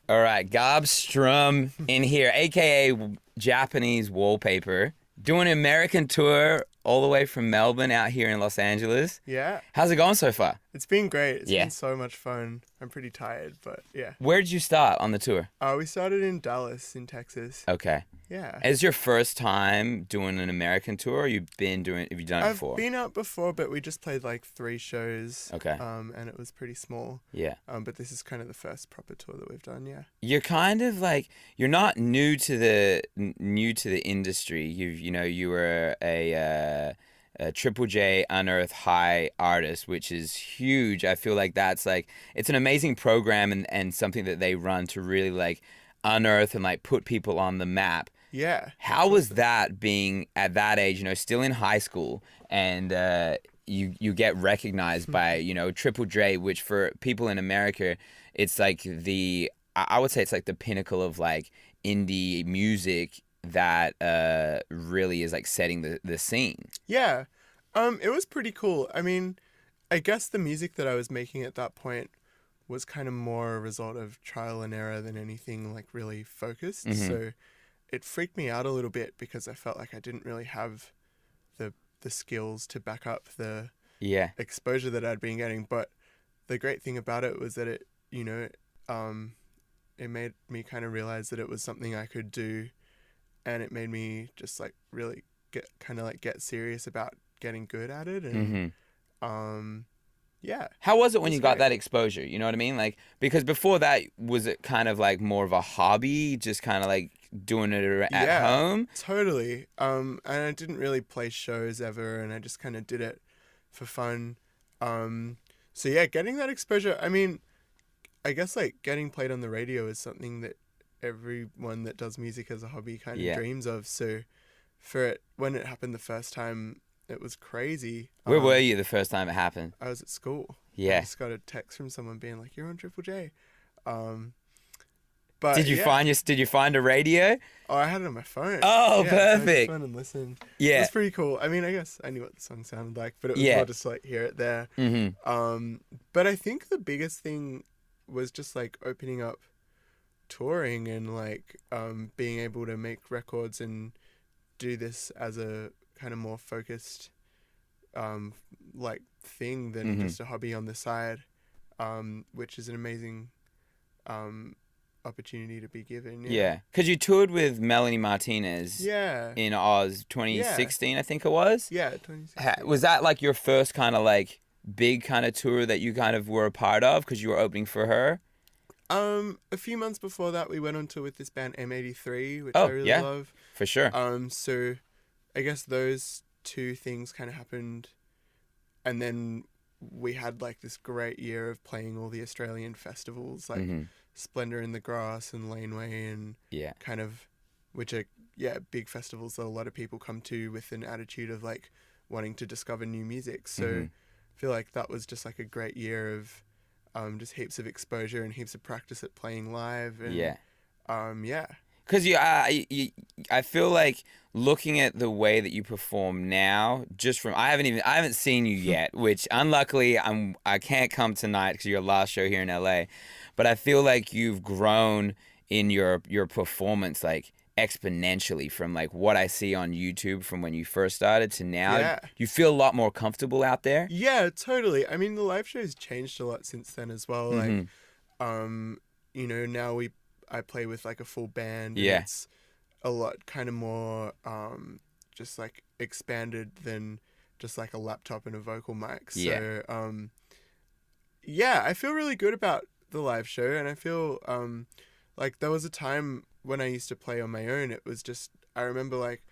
All right, Gobstrom in here, aka Japanese Wallpaper, doing an American tour all the way from Melbourne out here in Los Angeles. Yeah, How's it going so far? it's been great. It's Yeah. been so much fun. I'm pretty tired, but yeah. Where did you start on the tour? We started in Dallas, in Texas. Okay. Yeah. Is your first time doing an American tour, or have you done it I've before? been out before, but we just played like 3 shows. Okay. And it was pretty small. Yeah. But this is kind of the first proper tour that we've done. Yeah. You're kind of like, you're not new to the industry. You were a Triple J Unearthed High artist, which is huge. I feel like that's like, it's an amazing program and something that they run to really like unearth and like put people on the map. Yeah. How was that being at that age, still in high school, and you get recognized by, Triple J, which for people in America, it's like I would say it's like the pinnacle of like indie music that really is like setting the scene. Yeah. It was pretty cool. I mean, I guess the music that I was making at that point was kind of more a result of trial and error than anything like really focused. Mm-hmm. So it freaked me out a little bit because I felt like I didn't really have the skills to back up the exposure that I'd been getting. But the great thing about it was that it made me kind of realize that it was something I could do, and it made me just like really get serious about getting good at it. And yeah. How was it when you got great. that exposure? You know what I mean? Like, because before that, was it kind of like more of a hobby, just kind of like doing it at home? Totally. And I didn't really play shows ever, and I just kind of did it for fun. So yeah, getting that exposure, I mean, I guess like getting played on the radio is something that everyone that does music as a hobby kind of dreams of. So when it happened the first time, it was crazy. Where were you the first time it happened? I was at school. Yeah. I just got a text from someone being like, "You're on Triple J." But did you find a radio? Oh, I had it on my phone. Oh, yeah, perfect. So I just went and listened. Yeah. It was pretty cool. I mean, I guess I knew what the song sounded like, but it was more just like hear it there. Mm-hmm. But I think the biggest thing was just like opening up touring and like being able to make records and do this as a kind of more focused like thing than just a hobby on the side, which is an amazing opportunity to be given. Yeah, because you toured with Melanie Martinez in Oz 2016, I think it was. Yeah, 2016. Was that like your first kind of like big kind of tour that you kind of were a part of because you were opening for her? A few months before that, we went on tour with this band M83, which I really love. For sure. So I guess those two things kind of happened, and then we had like this great year of playing all the Australian festivals, like Splendor in the Grass and Laneway, and kind of, which are big festivals that a lot of people come to with an attitude of like wanting to discover new music. So I feel like that was just like a great year of just heaps of exposure and heaps of practice at playing live. And, Because I feel like looking at the way that you perform now, just from I haven't seen you yet, which unluckily I can't come tonight because your last show here in LA, but I feel like you've grown in your performance like exponentially from like what I see on YouTube from when you first started to now. Yeah. You feel a lot more comfortable out there. Yeah, totally. I mean, the live show's changed a lot since then as well. Like, now I play with like a full band. And it's a lot kind of more just like expanded than just like a laptop and a vocal mic. So I feel really good about the live show, and I feel like there was a time when I used to play on my own. It was just, I remember like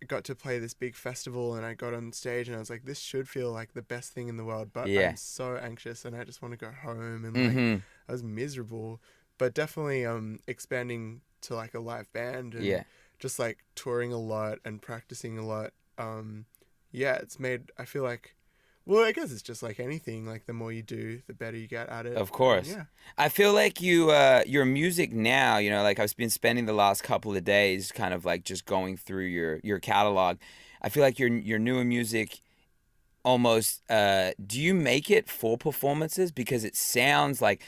I got to play this big festival and I got on stage and I was like, this should feel like the best thing in the world, but I'm so anxious and I just want to go home, and like I was miserable. But definitely expanding to like a live band and just like touring a lot and practicing a lot. It's made, I feel like, well, I guess it's just like anything, like the more you do, the better you get at it. Of course. I feel like your music now, like I've been spending the last couple of days kind of like just going through your catalog. I feel like your newer music almost, do you make it for performances? Because it sounds like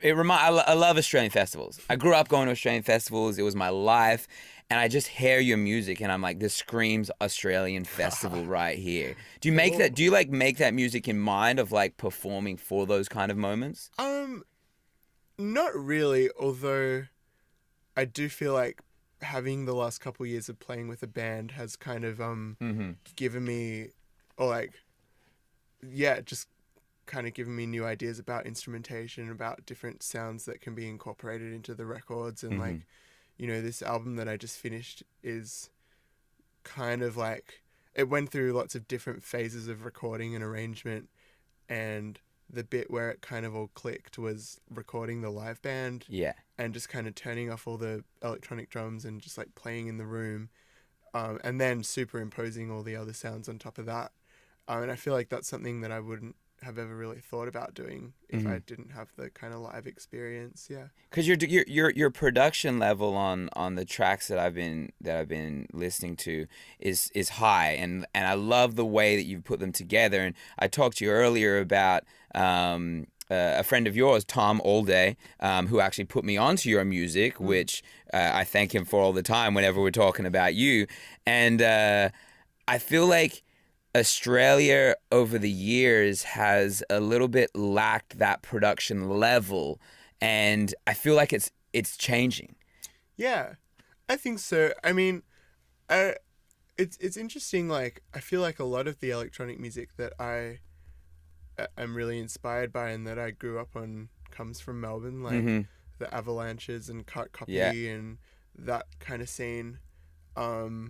I love Australian festivals. I grew up going to Australian festivals. It was my life. And I just hear your music and I'm like, this screams Australian festival right here. Do you make Cool. that, do you like make that music in mind of like performing for those kind of moments? Not really, although I do feel like having the last couple years of playing with a band has kind of given me, or like, yeah, just kind of given me new ideas about instrumentation, about different sounds that can be incorporated into the records. And like, you know, this album that I just finished is kind of like, it went through lots of different phases of recording and arrangement, and the bit where it kind of all clicked was recording the live band Yeah. and just kind of turning off all the electronic drums and just like playing in the room, and then superimposing all the other sounds on top of that. And I feel like that's something that I wouldn't have ever really thought about doing if I didn't have the kind of live experience. Yeah. Because your production level on the tracks that I've been listening to is high, and I love the way that you've put them together. And I talked to you earlier about a friend of yours, Tom Allday, who actually put me onto your music, which I thank him for all the time whenever we're talking about you. And I feel like Australia over the years has a little bit lacked that production level, and I feel like it's changing. Yeah, I think so. I mean, it's interesting. Like, I feel like a lot of the electronic music that I'm really inspired by and that I grew up on comes from Melbourne, like the Avalanches and Cut Copy and that kind of scene. But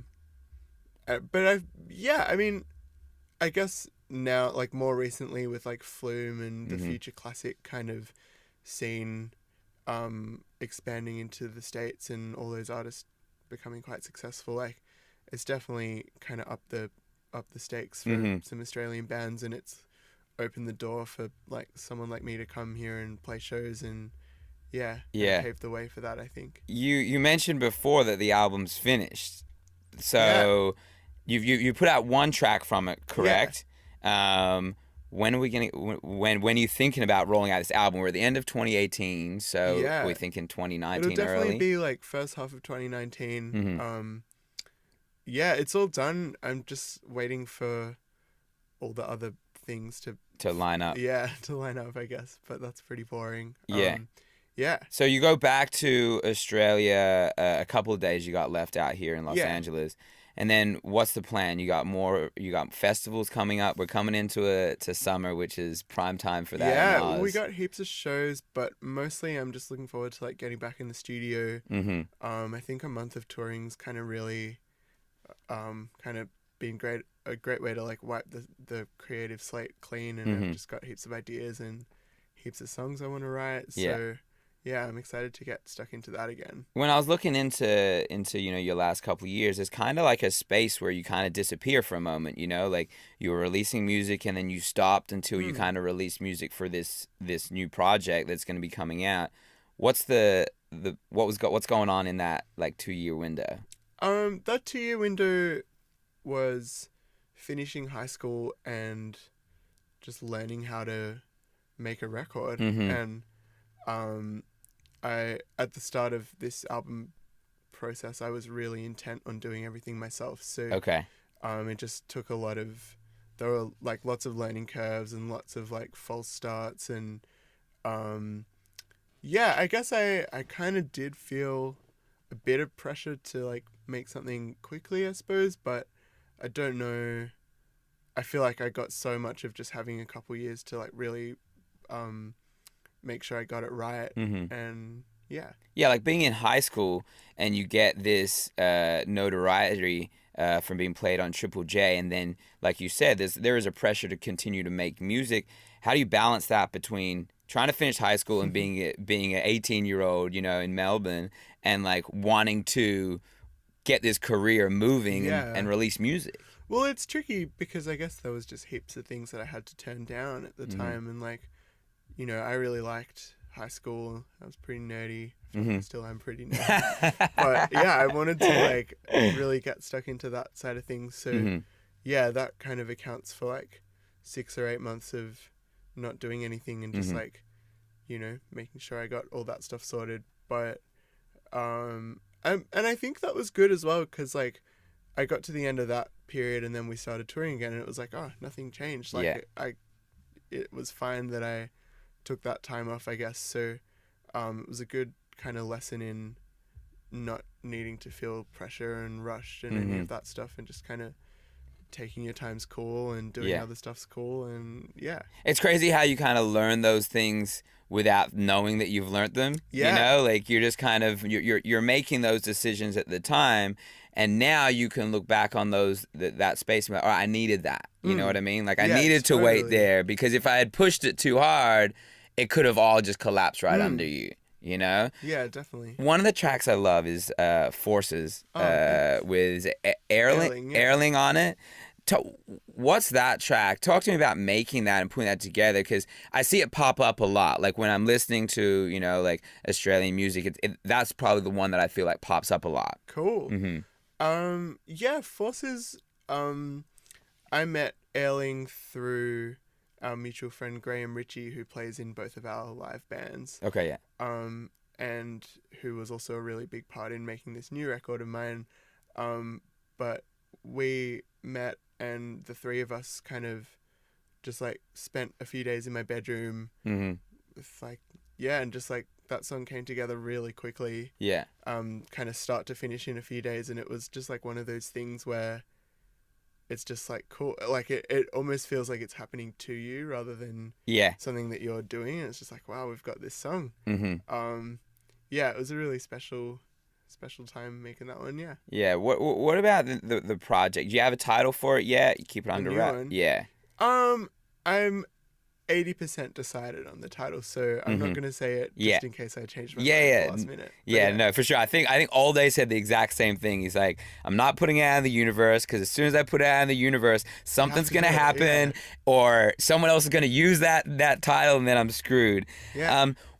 I mean, I guess now, like more recently with like Flume and the Future Classic kind of scene, expanding into the States and all those artists becoming quite successful, like it's definitely kind of up the stakes for some Australian bands, and it's opened the door for like someone like me to come here and play shows and paved the way for that, I think. You mentioned before that the album's finished, so you put out one track from it, correct? When are we gonna when are you thinking about rolling out this album? We're at the end of 2018, so we're thinking 2019 It'll definitely early. be like first half of 2019. It's all done. I'm just waiting for all the other things to line up. To line up, I guess, but that's pretty boring. Yeah. So you go back to Australia a couple of days. You got left out here in Los Angeles, and then what's the plan? You got festivals coming up. We're coming into to summer, which is prime time for that. Yeah, we got heaps of shows, but mostly I'm just looking forward to like getting back in the studio. I think a month of touring's kind of really, kind of been a great way to like wipe the creative slate clean, and I've just got heaps of ideas and heaps of songs I want to write. So yeah, I'm excited to get stuck into that again. When I was looking into your last couple of years, it's kind of like a space where you kind of disappear for a moment. Like you were releasing music and then you stopped until you kind of released music for this new project that's going to be coming out. What's what's going on in that like 2-year window? That 2-year window was finishing high school and just learning how to make a record. And at the start of this album process, I was really intent on doing everything myself. So it just took there were like lots of learning curves and lots of like false starts, and I guess I kind of did feel a bit of pressure to like make something quickly, I suppose, but I don't know. I feel like I got so much of just having a couple years to like really make sure I got it right. And like being in high school and you get this notoriety from being played on Triple J, and then like you said, there is a pressure to continue to make music. How do you balance that between trying to finish high school and being an 18-year-old, in Melbourne, and like wanting to get this career moving and release music? Well, it's tricky because I guess there was just heaps of things that I had to turn down at the time, and like, I really liked high school. I was pretty nerdy. Still am pretty nerdy. But yeah, I wanted to like really get stuck into that side of things. So that kind of accounts for like 6 or 8 months of not doing anything and just like making sure I got all that stuff sorted. But and I think that was good as well, because like I got to the end of that period and then we started touring again, and it was like, oh, nothing changed. Like Yeah. it was fine that I took that time off, I guess. So it was a good kind of lesson in not needing to feel pressure and rushed and any of that stuff, and just kind of taking your time's cool and doing other stuff's cool. And It's crazy how you kind of learn those things without knowing that you've learned them. Yeah. Like you're just kind of you're making those decisions at the time, and now you can look back on that space and be like, oh, I needed that. You know what I mean? Like I needed to wait there, because if I had pushed it too hard, it could have all just collapsed right under you. Yeah, definitely. One of the tracks I love is Forces with Erling, Erling on it. What's that track? Talk to me about making that and putting that together, because I see it pop up a lot. Like when I'm listening to, like Australian music, that's probably the one that I feel like pops up a lot. Cool. Forces. I met Erling through our mutual friend Graham Ritchie, who plays in both of our live bands. Okay, yeah. And who was also a really big part in making this new record of mine. But we met, and the three of us kind of just like spent a few days in my bedroom with and just like that song came together really quickly. Yeah. Kind of start to finish in a few days, and it was just like one of those things where it's just like cool. Like it almost feels like it's happening to you rather than something that you're doing. And it's just like, wow, we've got this song. It was a really special time making that one. Yeah. What about the project? Do you have a title for it yet? You keep it under wrap? Yeah. I'm 80% decided on the title, so I'm not gonna say it just in case I change my mind at the last minute. No, for sure. I think All Day said the exact same thing. He's like, I'm not putting it out in the universe, because as soon as I put it out in the universe, something's gonna happen, or someone else is gonna use that title, and then I'm screwed.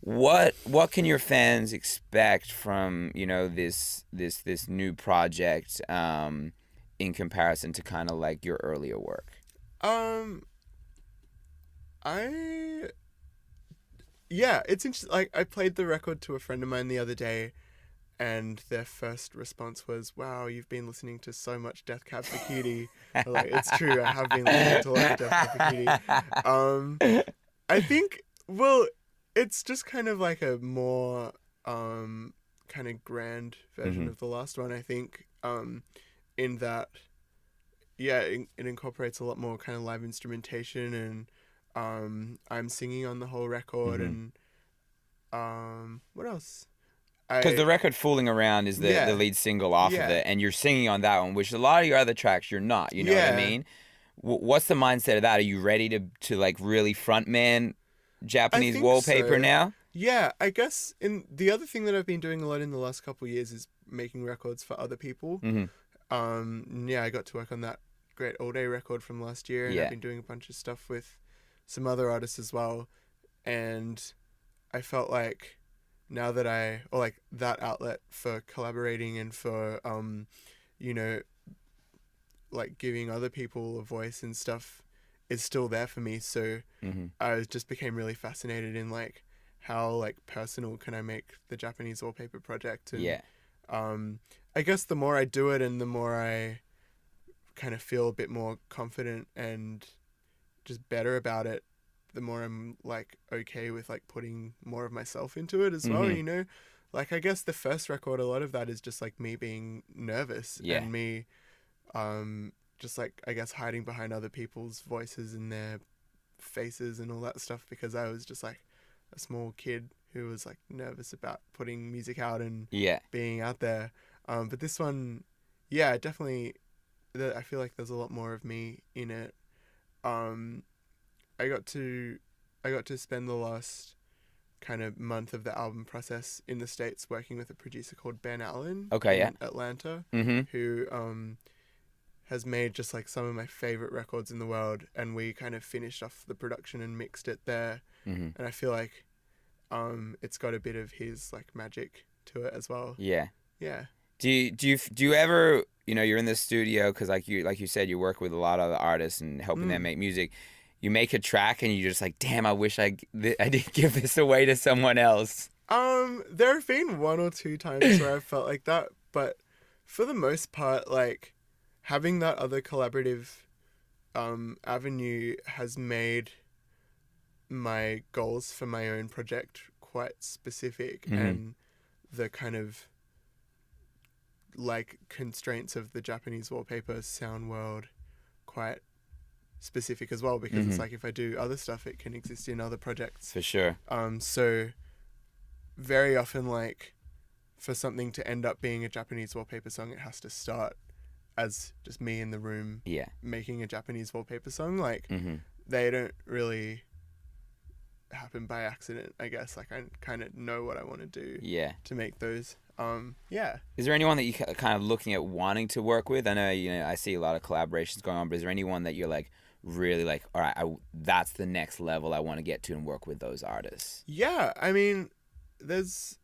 What can your fans expect from this new project in comparison to kind of like your earlier work? It's interesting. Like I played the record to a friend of mine the other day, and their first response was, "Wow, you've been listening to so much Death Cab for Cutie." Like, it's true, I have been listening to a lot of Death Cab for Cutie. I think, well, it's just kind of like a more kind of grand version of the last one. I think in that, it incorporates a lot more kind of live instrumentation, and I'm singing on the whole record, and what else? Because the record "Fooling Around" is the lead single off of it, and you're singing on that one, which a lot of your other tracks you're not. You know what I mean? What's the mindset of that? Are you ready to like really frontman Japanese Wallpaper now? Yeah, I guess. In the other thing that I've been doing a lot in the last couple of years is making records for other people. I got to work on that great All Day record from last year, and I've been doing a bunch of stuff with some other artists as well, and I felt like now that that outlet for collaborating and for like giving other people a voice and stuff is still there for me. So I just became really fascinated in like how like personal can I make the Japanese Wallpaper project, and I guess the more I do it and the more I kind of feel a bit more confident and just better about it, the more I'm like okay with like putting more of myself into it as well. Like I guess the first record, a lot of that is just like me being nervous and me just like I guess hiding behind other people's voices and their faces and all that stuff, because I was just like a small kid who was like nervous about putting music out and being out there. But this one, definitely I feel like there's a lot more of me in it. I got to spend the last kind of month of the album process in the States working with a producer called Ben Allen in Atlanta, who has made just like some of my favorite records in the world, and we kind of finished off the production and mixed it there. And I feel like it's got a bit of his like magic to it as well. Do you ever, you're in the studio, because like you said, you work with a lot of other artists and helping them make music. you make a track and you're just like, damn, I wish I did give this away to someone else? There have been one or two times where I've felt like that, but for the most part, like, having that other collaborative avenue has made my goals for my own project quite specific, and the kind of like constraints of the Japanese Wallpaper sound world quite specific as well, because it's like if I do other stuff, it can exist in other projects. For sure. So very often, like, for something to end up being a Japanese Wallpaper song, it has to start as just me in the room making a Japanese Wallpaper song. Like, they don't really happen by accident, I guess. Like, I kind of know what I want to do to make those. Is there anyone that you kind of looking at wanting to work with? I know, I see a lot of collaborations going on, but is there anyone that you're like really like, all right, that's the next level I want to get to and work with those artists? Yeah, I mean, there's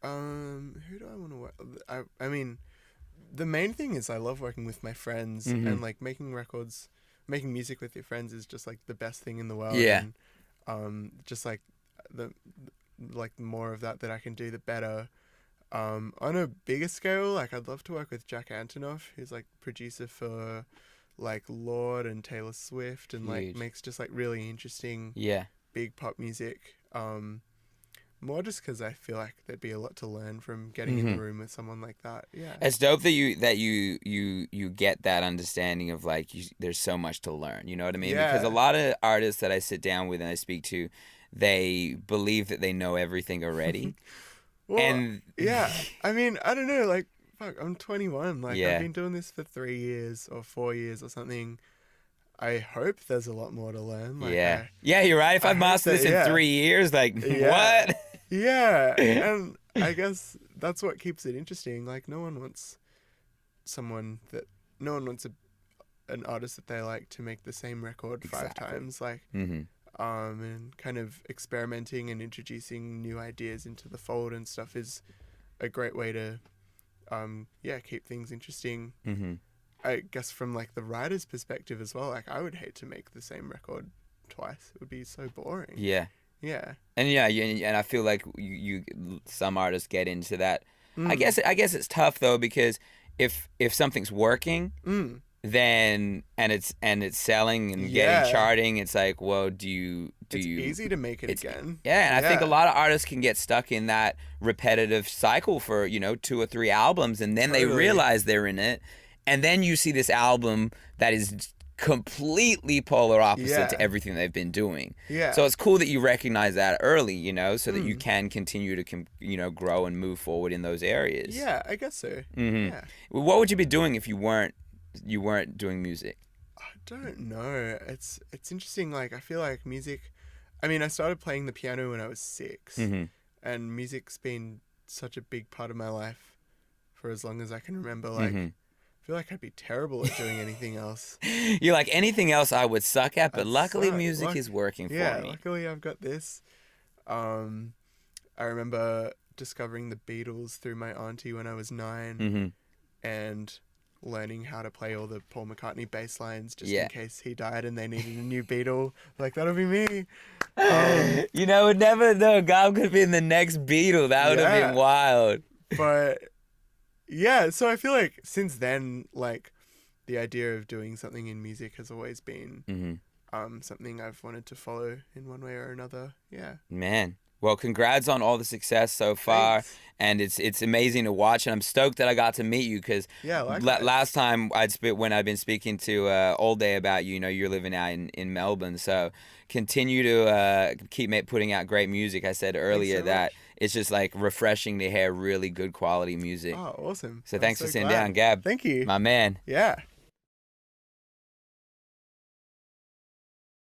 who do I want to work with? I mean, the main thing is I love working with my friends, and like making music with your friends is just like the best thing in the world. And just like the more of that I can do, the better. On a bigger scale, like, I'd love to work with Jack Antonoff, who's like producer for like Lorde and Taylor Swift, and like makes just like really interesting big pop music. More just because I feel like there'd be a lot to learn from getting in the room with someone like that. It's dope that you get that understanding of like there's so much to learn. You know what I mean? Because a lot of artists that I sit down with and I speak to, they believe that they know everything already. Well, and I mean, I don't know, like, fuck, I'm 21. Like, I've been doing this for 3 years or 4 years or something. I hope there's a lot more to learn. Like, you're right. If I've mastered this in 3 years, like, what? Yeah, and I guess that's what keeps it interesting. Like, no one wants an artist that they like to make the same record 5 times. Like, and kind of experimenting and introducing new ideas into the fold and stuff is a great way to, keep things interesting. I guess from like the writer's perspective as well, like, I would hate to make the same record twice. It would be so boring. Yeah. And and I feel like you some artists get into that. I guess it's tough though, because if something's working, then and it's selling and getting charting, it's like, well, it's easy to make it again. And I think a lot of artists can get stuck in that repetitive cycle for 2 or 3 albums, and then they realize they're in it, and then you see this album that is completely polar opposite to everything they've been doing. So it's cool that you recognize that early, so that you can continue to grow and move forward in those areas. I guess so. What would you be doing if you weren't doing music? I don't know. It's interesting. Like, I feel like music, I mean, I started playing the piano when I was 6, and music's been such a big part of my life for as long as I can remember. Like, I feel like I'd be terrible at doing anything else. You're like, anything else I would suck at, but luckily music is working for me. Yeah, luckily I've got this. I remember discovering the Beatles through my auntie when I was 9, and learning how to play all the Paul McCartney bass lines just in case he died and they needed a new Beatle. Like, that'll be me. Would never know. God could have been the next Beatle. That would have been wild. But yeah, so I feel like since then, like, the idea of doing something in music has always been something I've wanted to follow in one way or another. Yeah. Man. Well, congrats on all the success so far. Thanks. And it's amazing to watch, and I'm stoked that I got to meet you, because last time when I'd been speaking to All Day about you, you're living out in Melbourne, so continue to keep putting out great music. I said earlier that it's just like refreshing to hear really good quality music. Oh, awesome. So thanks for sitting down, Gab. Thank you. My man. Yeah.